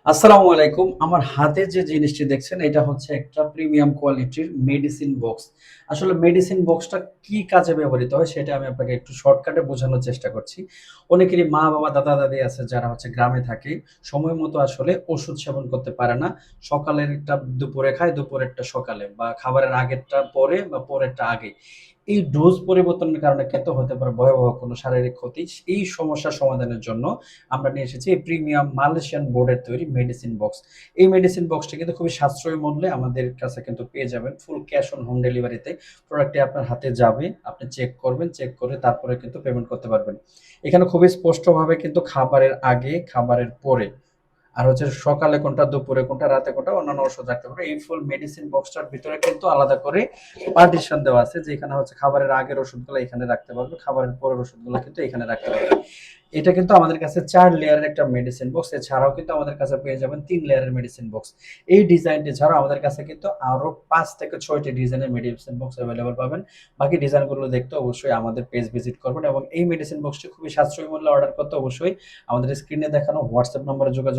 আসসালামু আলাইকুম। আমার হাতে যে জিনিসটি দেখছেন এটা হচ্ছে একটা প্রিমিয়াম কোয়ালিটির মেডিসিন বক্স। আসলে মেডিসিন বক্সটা কি কাজে ব্যবহৃত হয় সেটা আমি আপনাকে একটু শর্টকাটে বোঝানোর চেষ্টা করছি। অনেকেরই মা-বাবা, দাদা-দাদি আছে যারা হচ্ছে গ্রামে থাকে। সময় মতো আসলে ওষুধ সেবন করতে পারে না। সকালেরটা দুপুরে খায়, দুপুরেরটা সকালে বা খাবারের আগেরটা পরে বা পরেরটা আগে। এই ডোজ পরিবর্তনের কারণে কিন্তু হতে পারে ভয়াবহ কোনো শারীরিক ক্ষতি। এই সমস্যার সমাধানের জন্য আমরা নিয়ে এসেছি এই প্রিমিয়াম মালয়েশিয়ান বোর্ডের তৈরি মেডিসিন বক্স। এই মেডিসিন বক্সটি কিন্তু খুবই সাশ্রয়ী মূল্যে আমাদের কাছে কিন্তু পেয়ে যাবেন। ফুল ক্যাশ অন হোম ডেলিভারিতে প্রোডাক্টটি আপনার হাতে যাবে। আপনি চেক করবেন, চেক করে তারপরে কিন্তু পেমেন্ট করতে পারবেন। এখানে খুবই স্পষ্টভাবে কিন্তু খাবারের আগে, খাবারের পরে আর হচ্ছে সকালে কোনটা, দুপুরে কোনটা, রাতে কোনটা, অন্যান্য ওষুধ রাখতে পারবে। এই ফুল মেডিসিন বক্সটার ভিতরে কিন্তু আলাদা করে পার্টিশন দেওয়া আছে, যেখানে হচ্ছে খাবারের আগের ওষুধগুলো এখানে রাখতে পারবে, খাবারের পরের ওষুধগুলো কিন্তু এখানে রাখতে পারবে। এটা কিন্তু আমাদের কাছে ৪ লেয়ারের একটা মেডিসিন বক্স। এছাড়াও কিন্তু আমাদের কাছে পেয়ে যাবেন ৩ লেয়ারের মেডিসিন বক্স। এই ডিজাইনটি ছাড়াও আমাদের কাছে কিন্তু আরো ৫ থেকে ৬ টি ডিজাইনের মেডিসিন বক্স এভেইলেবল পাবেন। বাকি ডিজাইনগুলো দেখতে অবশ্যই আমাদের পেজ ভিজিট করবেন এবং এই মেডিসিন বক্সটি খুবই সাশ্রয়ী মূল্যে অর্ডার করতে অবশ্যই আমাদের স্ক্রিনে দেখানো WhatsApp নম্বরে যোগাযোগ